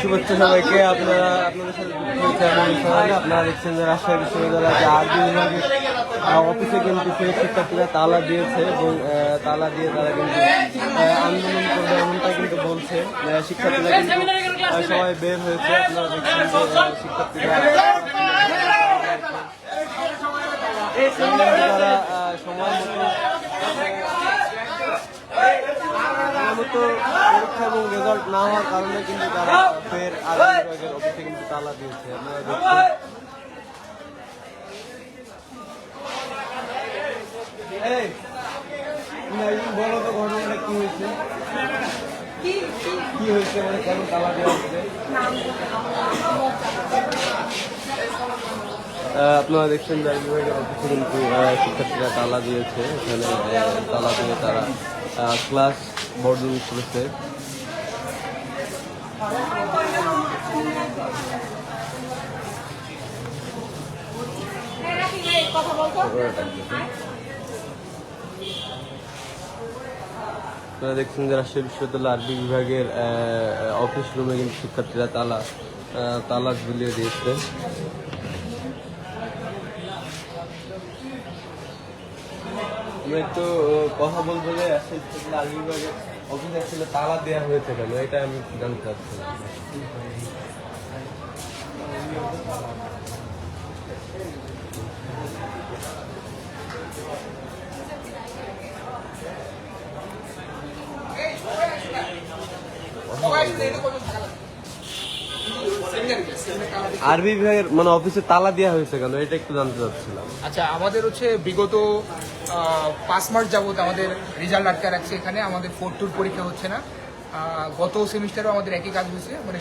শুভেচ্ছা সবাইকে। আপনাদের সাথে আপনারা দেখছেন যে রাজশাহী বিশ্ববিদ্যালয়ের যে আরবি বিভাগের অফিসে কিন্তু সেই শিক্ষার্থীরা তালা দিয়েছে এবং তালা দিয়ে তারা কিন্তু আন্দোলন করবে এমনটা কিন্তু বলছে। শিক্ষার্থীরা কিন্তু সবাই বের হয়েছে। আপনারা দেখছেন যে শিক্ষার্থীরা তারা সময় মতো পরীক্ষা এবং রেজাল্ট না হওয়ার কারণে কিন্তু তারা ফের আরবি বিভাগের অফিসে কিন্তু তালা দিয়েছে। আপনারা দেখছেন বলো তো ঘটনাটা কি হয়েছে, কি হয়েছে মানে কেন তালা দেওয়া হচ্ছে? আপনারা দেখছেন যে আরবি বিভাগের অফিসে কিন্তু শিক্ষার্থীরা তালা দিয়েছে। এখানে তালা দিয়ে তারা ক্লাস বর্জন করেছে। আপনারা দেখছেন যে রাজশাহী বিশ্ববিদ্যালয় আরবি বিভাগের অফিস রুমে কিন্তু শিক্ষার্থীরা তালা ঝুলিয়ে দিয়েছে। আমি একটু কথা বলবো যে আরবি বিভাগের অফিসে আসলে তালা দেওয়া হয়েছে কেন, এটা আমি জানতে চাচ্ছিলাম। আরবি বিভাগের মানে অফিসে তালা দেওয়া হয়েছে কেন, এটা একটু জানতে চাচ্ছিলাম। আচ্ছা, আমাদের হচ্ছে বিগত 5 মাস যাবত আমাদের রেজাল্ট আটকে রাখছে। এখানে আমাদের 4 টুর পরীক্ষা হচ্ছে না। গত সেমিস্টারেও আমাদের একই কাজ হয়েছে, মানে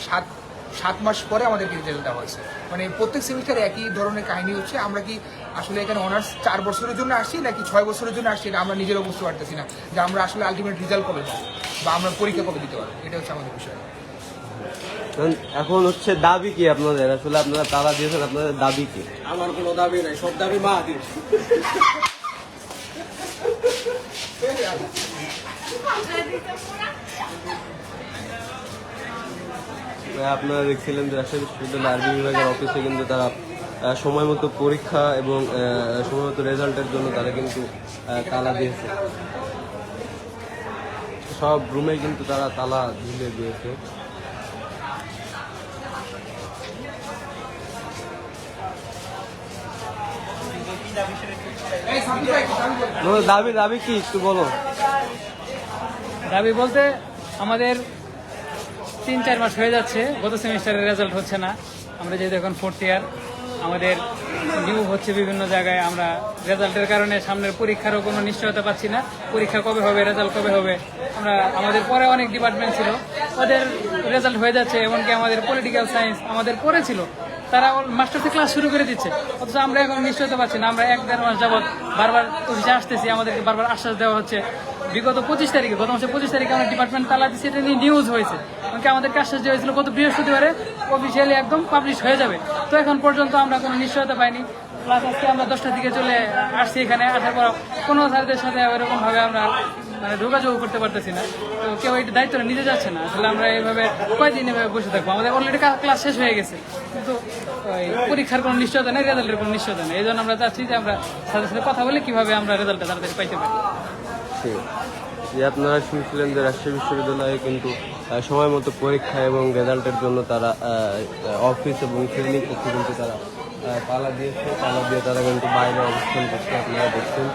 7 মাস পরে আমাদেরকে রেজাল্ট দেওয়া হয়েছে। মানে প্রত্যেক সেমিস্টারে একই ধরনের কাহিনী হচ্ছে। আমরা কি আসলে এখানে অনার্স 4 বছরের জন্য আসছি নাকি 6 বছরের জন্য আসছি, এটা আমরা নিজেরও বুঝতে পারতেছি না যে আমরা আসলে আলটিমেট রেজাল্ট কবে পাবো বা আমরা পরীক্ষা কবে দিতে পারবো। এটা হচ্ছে আমাদের বিষয়। এখন হচ্ছে দাবি কি আপনাদের? আসলে আপনারা তালা দিয়েছেন, আপনাদের দাবি কি? আমার কোনো দাবি নাই, সব দাবি মাহাদির। আপনারা দেখছিলেন যে রাজশাহী বিশ্ববিদ্যালয় আরবি বিভাগের অফিসে কিন্তু তারা সময় মতো পরীক্ষা এবং সময় মতো রেজাল্টের জন্য তারা কিন্তু তালা দিয়েছে। সব রুমে কিন্তু তারা তালা ঝুলিয়ে দিয়েছে। দাবি কি একটু বলো। দাবি বলতে আমাদের 3-4 মাস হয়ে যাচ্ছে, গত সেমিস্টারের রেজাল্ট হচ্ছে না। আমরা যেহেতু এখন 4th ইয়ার, আমাদের নিউ হচ্ছে বিভিন্ন জায়গায়। আমরা রেজাল্টের কারণে সামনের পরীক্ষারও কোনো নিশ্চয়তা পাচ্ছি না, পরীক্ষা কবে হবে, রেজাল্ট কবে হবে। আমাদের পরে অনেক ডিপার্টমেন্ট ছিল, ওদের রেজাল্ট হয়ে যাচ্ছে। এমনকি আমাদের পলিটিক্যাল সায়েন্স আমাদের পরে ছিল, তারা মাস্টার্সে ক্লাস শুরু করে দিচ্ছে, অথচ আমরা এখন নিশ্চয়তা পাচ্ছি না। আমরা 1-1.5 মাস যাবৎ বারবার অফিসে আসতেছি, আমাদেরকে বারবার আশ্বাস দেওয়া হচ্ছে। বিগত 25 তারিখে, গত মাসে 25 তারিখে আমরা ডিপার্টমেন্ট তালা দিচ্ছি, এটা নিয়ে নিউজ হয়েছে। এমনকি আমাদেরকে আশ্বাস দেওয়া হয়েছিল গত বৃহস্পতিবারে অফিসিয়ালি একদম পাবলিশ হয়ে যাবে। তো এখন পর্যন্ত আমরা কোনো নিশ্চয়তা পাইনি। প্লাস আজকে আমরা 10টার দিকে চলে আসছি এখানে, আসার পর কোনো স্যারদের সাথে ওইরকমভাবে আমরা মানে যোগাযোগ করতে পারতেছি না। তো কেউ এই দায়িত্বটা নিতে যাচ্ছে না। আসলে আমরা এইভাবে কয়দিন এভাবে বসে থাকবো? আমাদের অলরেডি ক্লাস শেষ হয়ে গেছে, কিন্তু পরীক্ষার কোনো নিশ্চয়তা নেই, রেজাল্টের কোনো নিশ্চয়তা নেই। এই জন্য আমরা চাচ্ছি যে আমরা স্যারের সাথে কথা বলে কিভাবে আমরা রেজাল্টটা তাড়াতাড়ি পাইতে পারি। যে আপনারা শুনছিলেন যে রাজশাহী বিশ্ববিদ্যালয়ে কিন্তু সময় মতো পরীক্ষা এবং রেজাল্টের জন্য তারা অফিস এবং ক্লিনিক পক্ষে কিন্তু তারা তালা দিয়েছে। তালা দিয়ে তারা কিন্তু বাইরে অবস্থান করছে। আপনারা দেখছেন